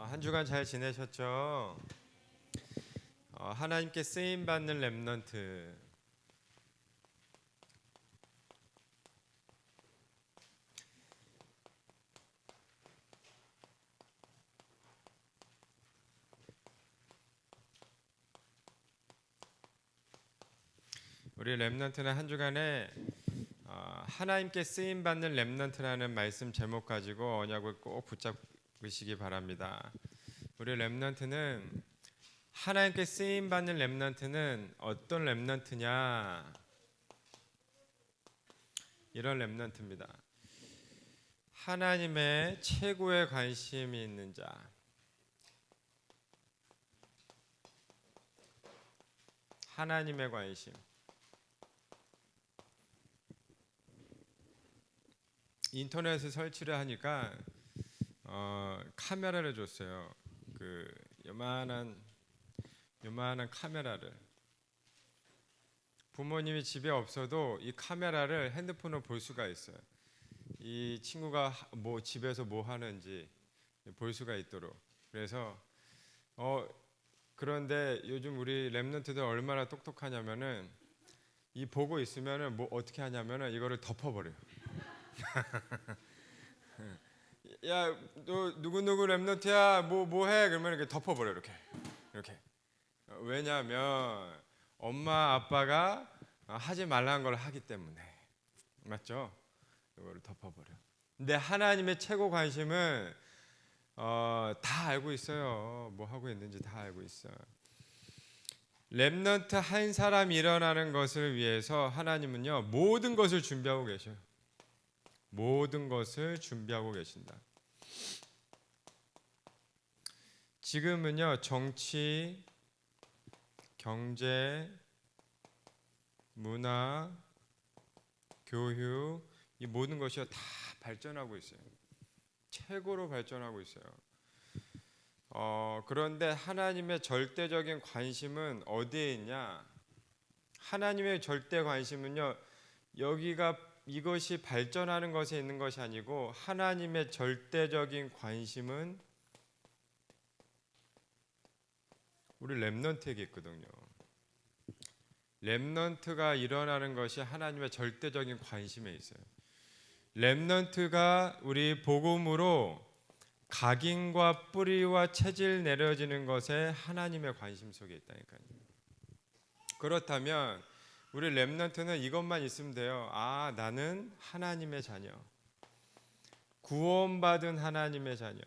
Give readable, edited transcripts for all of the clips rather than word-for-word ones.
한 주간 잘 지내셨죠? 하나님께 쓰임 받는 렘넌트. 우리 렘넌트는 한 주간에 하나님께 쓰임 받는 렘넌트라는 말씀 제목 가지고 언약을 꼭 붙잡으시기 바랍니다. 우리 렘넌트는 하나님께 쓰임 받는 렘넌트는 어떤 렘넌트냐? 이런 렘넌트입니다. 하나님의 최고의 관심이 있는 자. 하나님의 관심. 인터넷에 설치를 하니까 카메라를 줬어요. 그 요만한 카메라를. 부모님이 집에 없어도 이 카메라를 핸드폰으로 볼 수가 있어요. 이 친구가 집에서 뭐 하는지 볼 수가 있도록. 그래서 그런데 요즘 우리 렘넌트들 얼마나 똑똑하냐면은 이 보고 있으면은 뭐 어떻게 하냐면은 이거를 덮어버려요. 야, 너 누구 렘넌트야? 뭐 해? 그러면 이렇게 덮어버려 이렇게. 왜냐하면 엄마 아빠가 하지 말라는 걸 하기 때문에. 맞죠? 이거를 덮어버려. 근데 하나님의 최고 관심은 다 알고 있어요. 뭐 하고 있는지 다 알고 있어요. 렘넌트 한 사람이 일어나는 것을 위해서 하나님은요 모든 것을 준비하고 계셔요. 모든 것을 준비하고 계신다. 지금은요 정치, 경제, 문화, 교육 이 모든 것이 다 발전하고 있어요. 최고로 발전하고 있어요. 그런데 하나님의 절대적인 관심은 어디에 있냐? 하나님의 절대 관심은요 이것이 발전하는 것에 있는 것이 아니고 하나님의 절대적인 관심은 우리 렘넌트에게 있거든요. 렘넌트가 일어나는 것이 하나님의 절대적인 관심에 있어요. 렘넌트가 우리 복음으로 각인과 뿌리와 체질 내려지는 것에 하나님의 관심 속에 있다니까요. 그렇다면 우리 렘넌트는 이것만 있으면 돼요. 나는 하나님의 자녀. 구원받은 하나님의 자녀.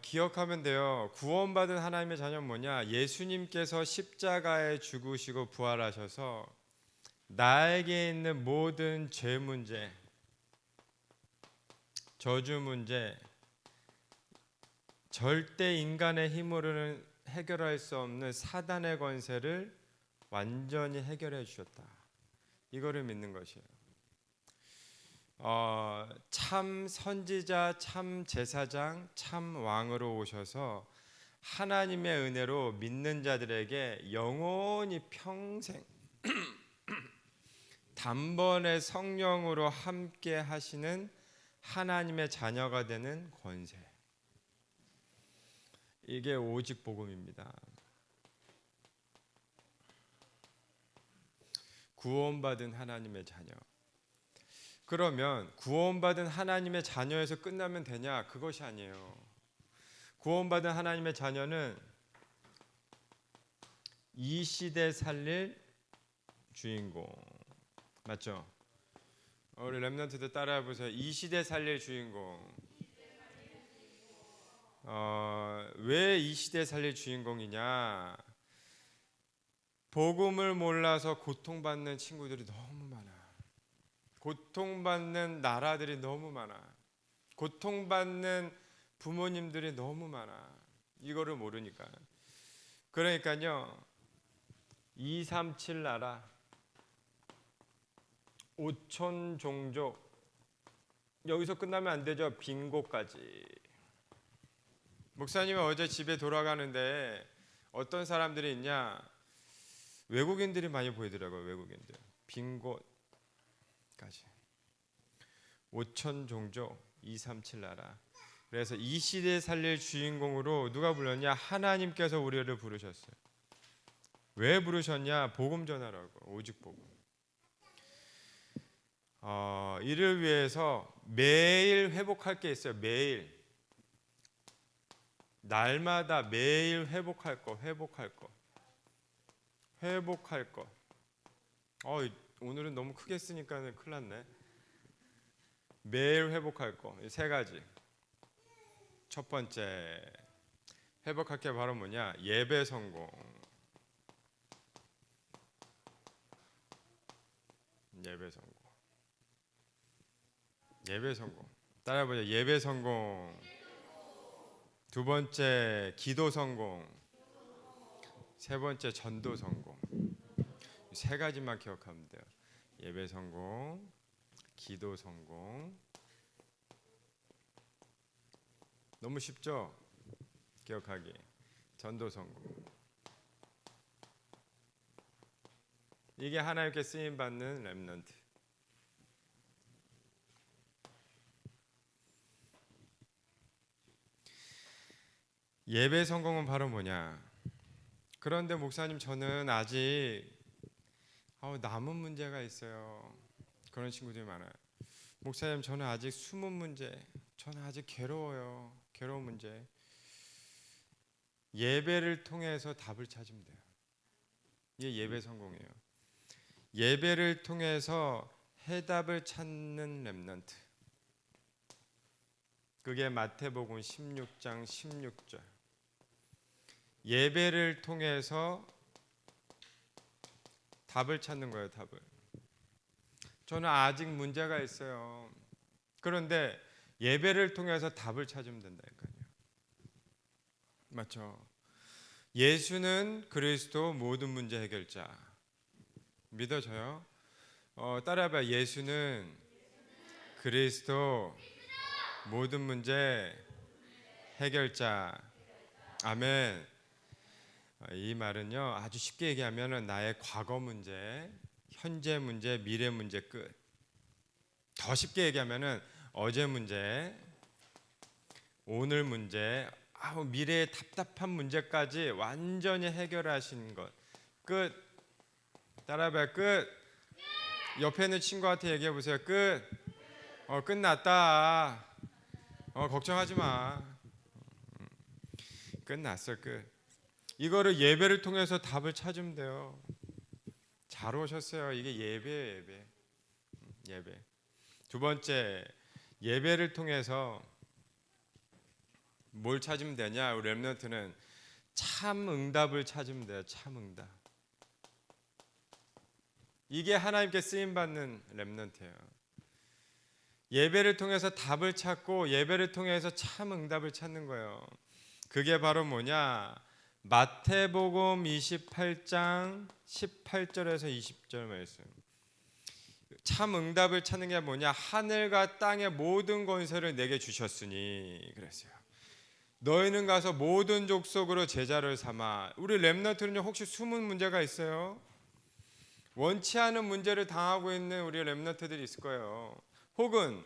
기억하면 돼요. 구원받은 하나님의 자녀는 뭐냐? 예수님께서 십자가에 죽으시고 부활하셔서 나에게 있는 모든 죄 문제, 저주 문제, 절대 인간의 힘으로는 해결할 수 없는 사단의 권세를 완전히 해결해 주셨다. 이거를 믿는 것이에요. 참 선지자, 참 제사장, 참 왕으로 오셔서 하나님의 은혜로 믿는 자들에게 영원히 평생 단번에 성령으로 함께 하시는 하나님의 자녀가 되는 권세. 이게 오직 복음입니다. 구원받은 하나님의 자녀. 그러면 구원받은 하나님의 자녀에서 끝나면 되냐? 그것이 아니에요. 구원받은 하나님의 자녀는 이 시대 살릴 주인공. 맞죠? 우리 렘넌트들 따라해 보세요. 이 시대 살릴 주인공. 왜 이 시대 살릴 주인공이냐? 복음을 몰라서 고통받는 친구들이 너무 많아. 고통받는 나라들이 너무 많아. 고통받는 부모님들이 너무 많아. 이거를 모르니까. 그러니까요. 237 나라 5천 종족 여기서 끝나면 안 되죠. 빙고까지. 목사님은 어제 집에 돌아가는데 어떤 사람들이 있냐? 외국인들이 많이 보이더라고요. 외국인들. 빙고까지. 5천 종족 237 나라. 그래서 이 시대에 살릴 주인공으로 누가 불렀냐? 하나님께서 우리를 부르셨어요. 왜 부르셨냐? 복음 전하라고. 오직 복음. 이를 위해서 매일 회복할 게 있어요. 매일. 날마다 매일 회복할 거. 오늘은 너무 크게 쓰니까 큰일 났네. 매일 회복할 거. 세 가지. 첫 번째, 회복할 게 바로 뭐냐? 예배 성공. 예배 성공. 따라해보자. 예배 성공. 두 번째, 기도 성공. 세 번째, 전도 성공. 세 가지만 기억하면 돼요. 예배 성공, 기도 성공. 너무 쉽죠? 기억하기. 전도 성공. 이게 하나님께 쓰임 받는 렘넌트. 예배 성공은 바로 뭐냐? 그런데 목사님, 저는 아직 남은 문제가 있어요. 그런 친구들이 많아요. 목사님, 저는 아직 숨은 문제, 저는 아직 괴로워요. 괴로운 문제. 예배를 통해서 답을 찾으면 돼요. 이게 예배 성공이에요. 예배를 통해서 해답을 찾는 렘넌트. 그게 마태복음 16장 16절. 예배를 통해서 답을 찾는 거예요. 답을. 저는 아직 문제가 있어요. 그런데 예배를 통해서 답을 찾으면 된다니까요. 맞죠? 예수는 그리스도 모든 문제 해결자. 믿어져요? 따라해봐. 예수는 그리스도 모든 문제 해결자. 아멘. 이 말은요, 아주 쉽게 얘기하면 나의 과거 문제, 현재 문제, 미래 문제 끝. 더 쉽게 얘기하면 어제 문제, 오늘 문제, 미래의 답답한 문제까지 완전히 해결하신 것. 끝. 따라해봐요. 끝. 옆에 있는 친구한테 얘기해 보세요. 끝. 끝났다. 걱정하지 마. 끝났어. 끝. 이거를 예배를 통해서 답을 찾으면 돼요. 잘 오셨어요. 이게 예배예요. 예배. 두 번째, 예배를 통해서 뭘 찾으면 되냐? 우리 렘넌트는 참 응답을 찾으면 돼요. 참 응답. 이게 하나님께 쓰임 받는 렘넌트예요. 예배를 통해서 답을 찾고 예배를 통해서 참 응답을 찾는 거예요. 그게 바로 뭐냐? 마태복음 28장 18절에서 20절 말씀. 참 응답을 찾는 게 뭐냐? 하늘과 땅의 모든 권세를 내게 주셨으니 그랬어요. 너희는 가서 모든 족속으로 제자를 삼아. 우리 렘넌트는요, 혹시 숨은 문제가 있어요? 원치 않은 문제를 당하고 있는 우리 렘넌트들이 있을 거예요. 혹은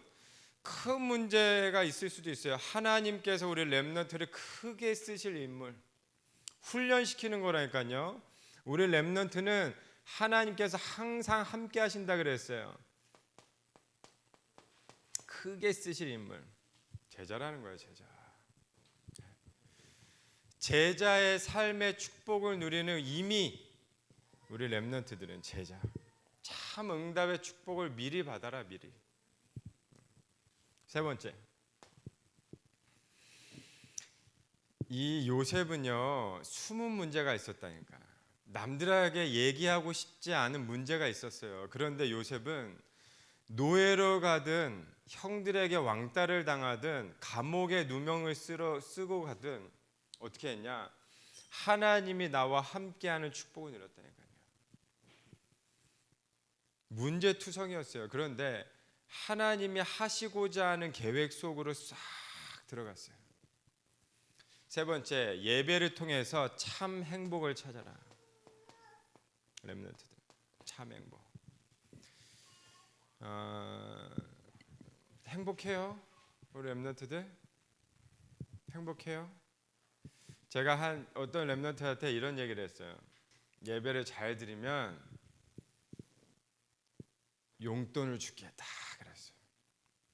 큰 문제가 있을 수도 있어요. 하나님께서 우리 렘넌트를 크게 쓰실 인물, 훈련시키는 거라니까요. 우리 렘넌트는 하나님께서 항상 함께 하신다 그랬어요. 크게 쓰실 인물. 제자라는 거예요. 제자의 삶의 축복을 누리는 이미 우리 렘넌트들은 제자. 참 응답의 축복을 미리 받아라. 미리. 세 번째, 이 요셉은요, 숨은 문제가 있었다니까. 남들에게 얘기하고 싶지 않은 문제가 있었어요. 그런데 요셉은 노예로 가든 형들에게 왕따를 당하든 감옥에 누명을 쓰고 가든 어떻게 했냐? 하나님이 나와 함께하는 축복을 누렸다니까요. 문제투성이었어요. 그런데 하나님이 하시고자 하는 계획 속으로 싹 들어갔어요. 세 번째, 예배를 통해서 참 행복을 찾아라. 렘넌트들, 참 행복. 행복해요? 우리 렘넌트들 행복해요? 제가 어떤 렘넌트한테 이런 얘기를 했어요. 예배를 잘 드리면 용돈을 주겠다 그랬어요.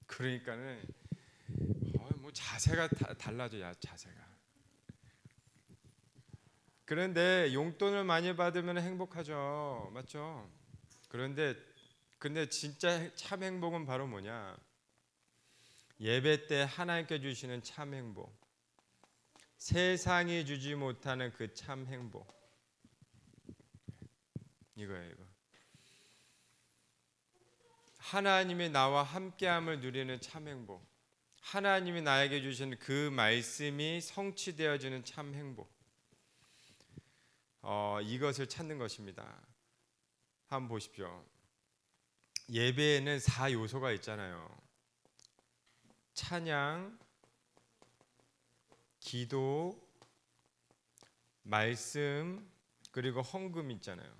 그러니까는 뭐 자세가 달라져요. 자세가. 그런데 용돈을 많이 받으면 행복하죠. 맞죠? 근데 진짜 참 행복은 바로 뭐냐? 예배 때 하나님께 주시는 참 행복. 세상이 주지 못하는 그 참 행복. 이거예요, 이거. 하나님이 나와 함께함을 누리는 참 행복. 하나님이 나에게 주신 그 말씀이 성취되어지는 참 행복. 이것을 찾는 것입니다. 한번 보십시오. 예배에는 4요소가 있잖아요. 찬양, 기도, 말씀, 그리고 헌금 있잖아요.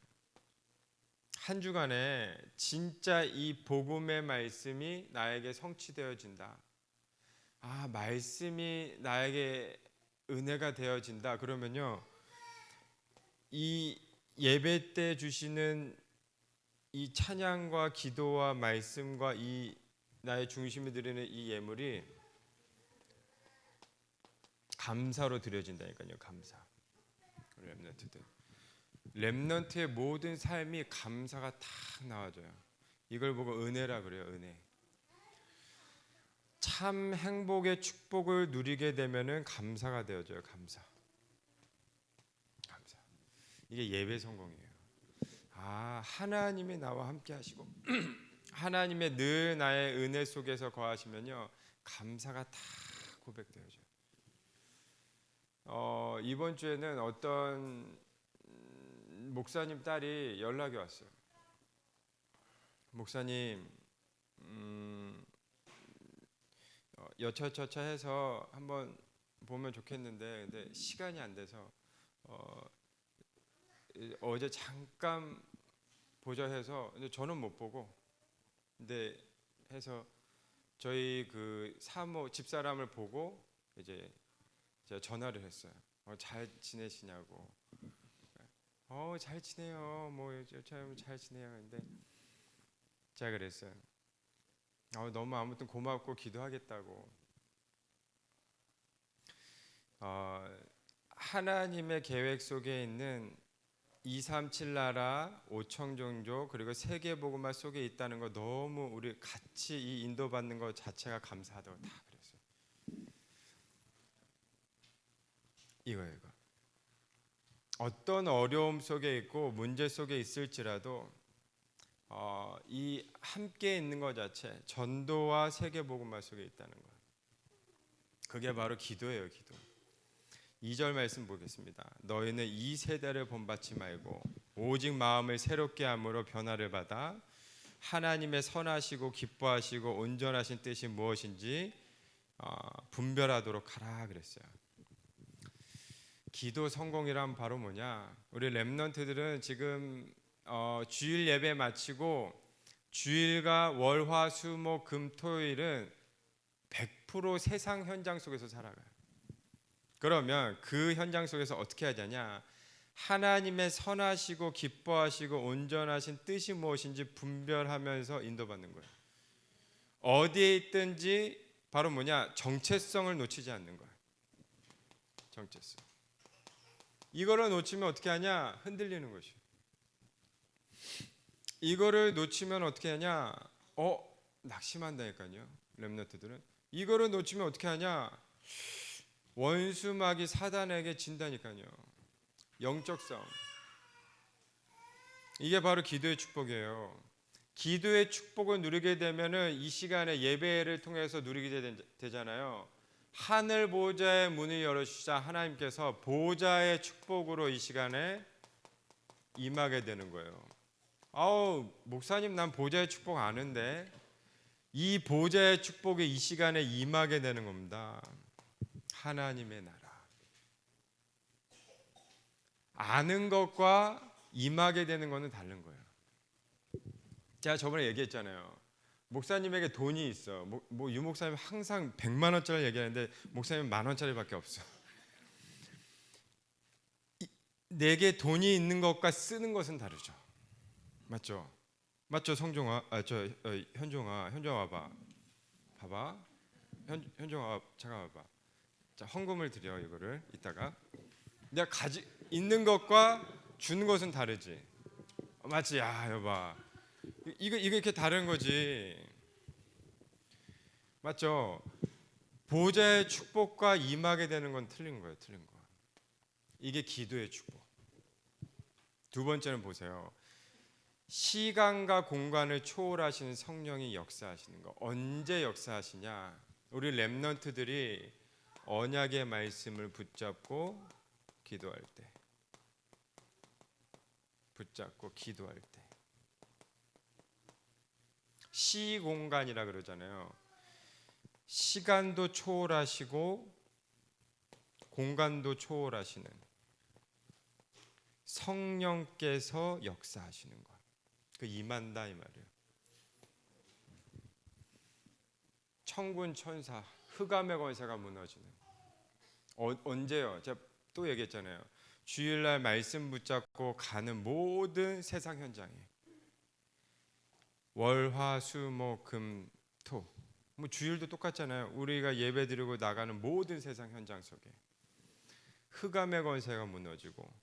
한 주간에 진짜 이 복음의 말씀이 나에게 성취되어진다. 말씀이 나에게 은혜가 되어진다. 그러면요, 이 예배 때 주시는 이 찬양과 기도와 말씀과 이 나의 중심이 드리는 이 예물이 감사로 드려진다니까요. 감사. 렘넌트의 모든 삶이 감사가 탁 나와져요. 이걸 보고 은혜라 그래요. 은혜. 참 행복의 축복을 누리게 되면은 감사가 되어져요. 감사. 이게 예배 성공이에요. 하나님이 나와 함께 하시고 하나님의 늘 나의 은혜 속에서 거하시면요, 감사가 다 고백되어져요. 이번 주에는 어떤 목사님 딸이 연락이 왔어요. 목사님, 여차저차 해서 한번 보면 좋겠는데, 근데 시간이 안 돼서 어제 잠깐 보자 해서, 근데 저는 못 보고, 근데 해서 저희 그 사모 집사람을 보고 이제 제가 전화를 했어요. 잘 지내시냐고. 잘 지내요. 뭐 참 잘 지내요. 근데 제가 그랬어요. 너무 아무튼 고맙고 기도하겠다고. 하나님의 계획 속에 있는 237 나라 5천 종족 그리고 세계 복음화 속에 있다는 거 너무 우리 같이 이 인도받는 것 자체가 감사하다고 다 그랬어요. 이거예요. 이거. 어떤 어려움 속에 있고 문제 속에 있을지라도 이 함께 있는 것 자체, 전도와 세계 복음화 속에 있다는 거. 그게 바로 기도예요. 기도. 2절 말씀 보겠습니다. 너희는 이 세대를 본받지 말고 오직 마음을 새롭게 함으로 변화를 받아 하나님의 선하시고 기뻐하시고 온전하신 뜻이 무엇인지 분별하도록 하라 그랬어요. 기도 성공이란 바로 뭐냐? 우리 렘넌트들은 지금 주일 예배 마치고 주일과 월, 화, 수, 목, 금, 토일은 100% 세상 현장 속에서 살아가요. 그러면 그 현장 속에서 어떻게 하자냐? 하나님의 선하시고 기뻐하시고 온전하신 뜻이 무엇인지 분별하면서 인도받는 거예요. 어디에 있든지 바로 뭐냐? 정체성을 놓치지 않는 거예요. 정체성. 이거를 놓치면 어떻게 하냐? 흔들리는 것이에요. 이거를 놓치면 어떻게 하냐? 낙심한다니까요. 렘넌트들은 이거를 놓치면 어떻게 하냐? 원수마귀 사단에게 진다니까요. 영적 싸움. 이게 바로 기도의 축복이에요. 기도의 축복을 누리게 되면은 이 시간에 예배를 통해서 누리게 되잖아요. 하늘 보좌의 문을 열어주시자 하나님께서 보좌의 축복으로 이 시간에 임하게 되는 거예요. 목사님 난 보좌의 축복 아는데, 이 보좌의 축복이 이 시간에 임하게 되는 겁니다. 하나님의 나라. 아는 것과 임하게 되는 것은 다른 거예요. 제가 저번에 얘기했잖아요. 목사님에게 돈이 있어. 뭐 유목사님 항상 100만 원짜리 얘기하는데 목사님 10,000원짜리밖에 없어. 내게 돈이 있는 것과 쓰는 것은 다르죠. 맞죠? 맞죠, 성종아, 현종아 와봐. 봐봐. 현종아, 잠깐 와봐. 자, 헌금을 드려. 이거를 이따가 내가 있는 것과 주는 것은 다르지. 맞지? 야, 여봐. 이거 이렇게 다른 거지. 맞죠? 보좌의 축복과 임하게 되는 건 틀린 거예요. 틀린 거. 이게 기도의 축복. 두 번째는 보세요. 시간과 공간을 초월하시는 성령이 역사하시는 거. 언제 역사하시냐? 우리 렘넌트들이 언약의 말씀을 붙잡고 기도할 때. 붙잡고 기도할 때. 시공간이라 그러잖아요. 시간도 초월하시고 공간도 초월하시는 성령께서 역사하시는 것. 그 임한다 이 말이에요. 천군 천사, 흑암의 권세가 무너지는. 언제요? 제가 또 얘기했잖아요. 주일날 말씀 붙잡고 가는 모든 세상 현장에 월화수목금토 뭐 주일도 똑같잖아요. 우리가 예배드리고 나가는 모든 세상 현장 속에 흑암의 권세가 무너지고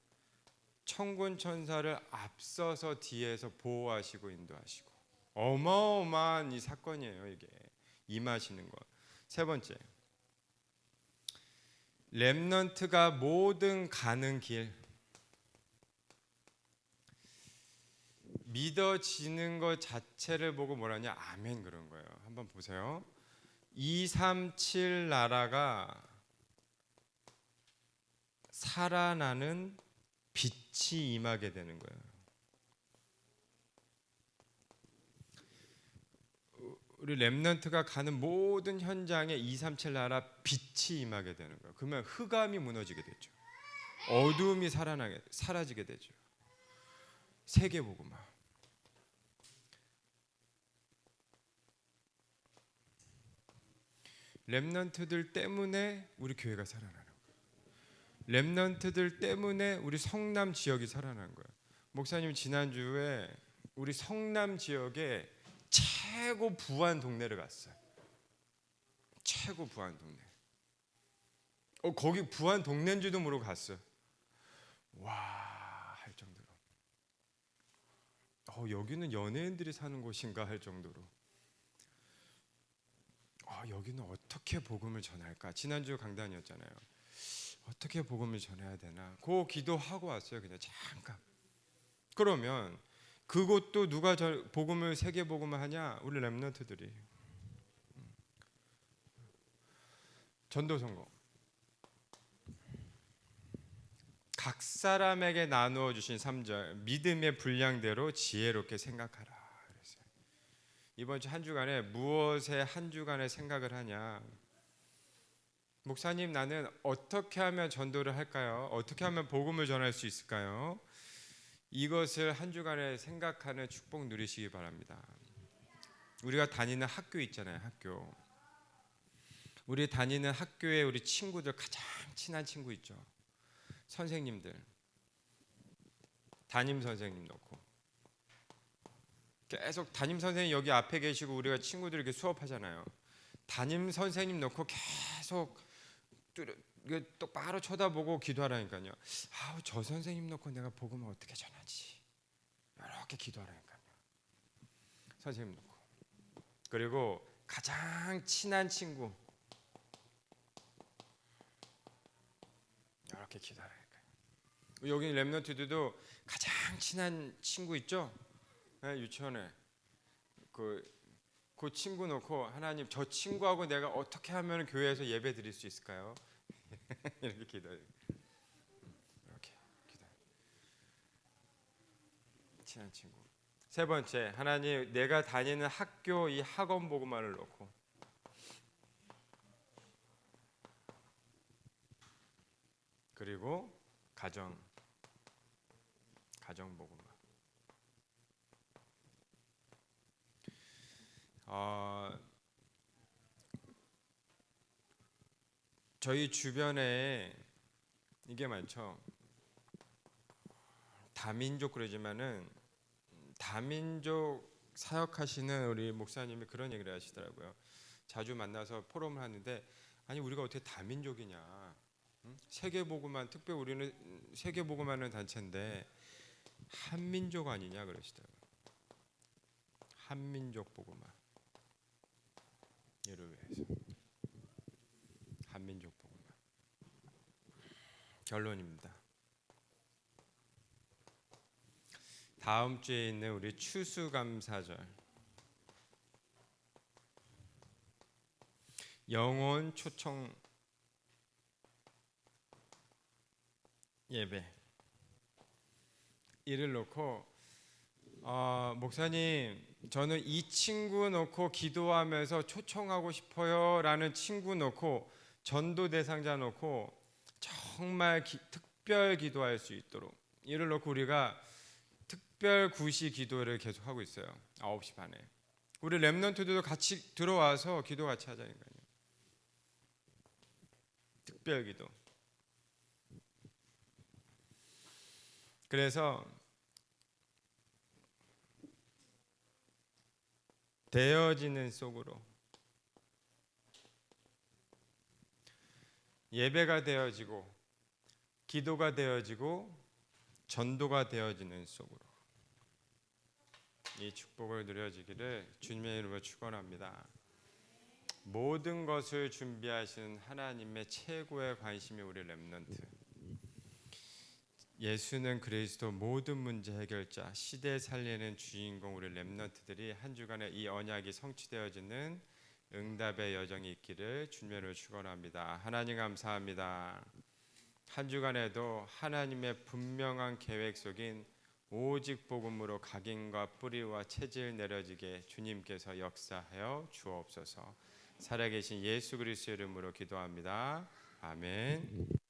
천군 천사를 앞서서 뒤에서 보호하시고 인도하시고 어마어마한 이 사건이에요. 이게 임하시는 것. 세 번째, 렘넌트가 모든 가는 길 믿어지는 것 자체를 보고 뭐라냐? 아멘 그런 거예요. 한번 보세요. 237 나라가 살아나는 빛이 임하게 되는 거예요. 우리 렘넌트가 가는 모든 현장에 237 나라 빛이 임하게 되는 거예요. 그러면 흑암이 무너지게 되죠. 어두움이 사라지게 되죠. 세계복음화. 렘넌트들 때문에 우리 교회가 살아나는 거예요. 렘넌트들 때문에 우리 성남 지역이 살아나는 거예요. 목사님 지난주에 우리 성남 지역에 최고 부한 동네를 갔어요. 최고 부한 동네. 거기 부한 동네인 줄도 모르고 갔어요. 와, 할 정도로. 여기는 연예인들이 사는 곳인가 할 정도로. 여기는 어떻게 복음을 전할까? 지난주 강단이었잖아요. 어떻게 복음을 전해야 되나? 그 기도하고 왔어요. 그냥 잠깐. 그러면 그곳도 누가 복음을 세계 복음을 하냐? 우리 렘넌트들이. 전도 성공. 각 사람에게 나누어 주신 3절 믿음의 분량대로 지혜롭게 생각하라. 그랬어요. 이번 주 한 주간에 무엇에 한 주간에 생각을 하냐? 목사님, 나는 어떻게 하면 전도를 할까요? 어떻게 하면 복음을 전할 수 있을까요? 이것을 한 주간에 생각하는 축복 누리시기 바랍니다. 우리가 다니는 학교 있잖아요. 학교. 우리 다니는 학교에 우리 친구들 가장 친한 친구 있죠. 선생님들. 담임 선생님 놓고 계속 담임 선생님 여기 앞에 계시고 우리가 친구들 이렇게 수업하잖아요. 담임 선생님 놓고 계속 똑바로 쳐다보고 기도하라니까요. 저 선생님 놓고 내가 복음을 어떻게 전하지? 이렇게 기도하라니까요. 선생님 놓고. 그리고 가장 친한 친구 이렇게 기도하라니까요. 여기 렘넌트들도 가장 친한 친구 있죠? 네, 유치원에 그 친구 놓고 하나님 저 친구하고 내가 어떻게 하면 교회에서 예배 드릴 수 있을까요? 이렇게 기도해요. 이렇게 기도해요. 친한 친구. 세 번째, 하나님 내가 다니는 학교 이 학원 복음화를 놓고 그리고 가정 복음화. 저희 주변에 이게 많죠. 다민족 그러지만은 다민족 사역하시는 우리 목사님이 그런 얘기를 하시더라고요. 자주 만나서 포럼을 하는데 아니 우리가 어떻게 다민족이냐? 세계복음만 특별히 우리는 세계복음하는 단체인데 한민족 아니냐 그러시더라고요. 한민족 복음화 이를 위해서 한민족 복음화 결론입니다. 다음 주에 있는 우리 추수감사절 영혼 초청 예배 이를 놓고 목사님 저는 이 친구 놓고 기도하면서 초청하고 싶어요 라는 친구 놓고 전도 대상자 놓고 정말 특별 기도할 수 있도록 이를 놓고 우리가 특별 구시 기도를 계속 하고 있어요. 9시 반에 우리 렘넌트들도 같이 들어와서 기도 같이 하자니까요. 특별 기도. 그래서 되어지는 속으로 예배가 되어지고 기도가 되어지고 전도가 되어지는 속으로 이 축복을 누려지기를 주님의 이름으로 축원합니다. 모든 것을 준비하시는 하나님의 최고의 관심이 우리 렘넌트. 예수는 그리스도 모든 문제 해결자, 시대 살리는 주인공 우리 렘넌트들이 한 주간에 이 언약이 성취되어지는 응답의 여정이 있기를 주님으로 축원합니다. 하나님 감사합니다. 한 주간에도 하나님의 분명한 계획 속인 오직 복음으로 각인과 뿌리와 체질 내려지게 주님께서 역사하여 주옵소서. 살아계신 예수 그리스도의 이름으로 기도합니다. 아멘.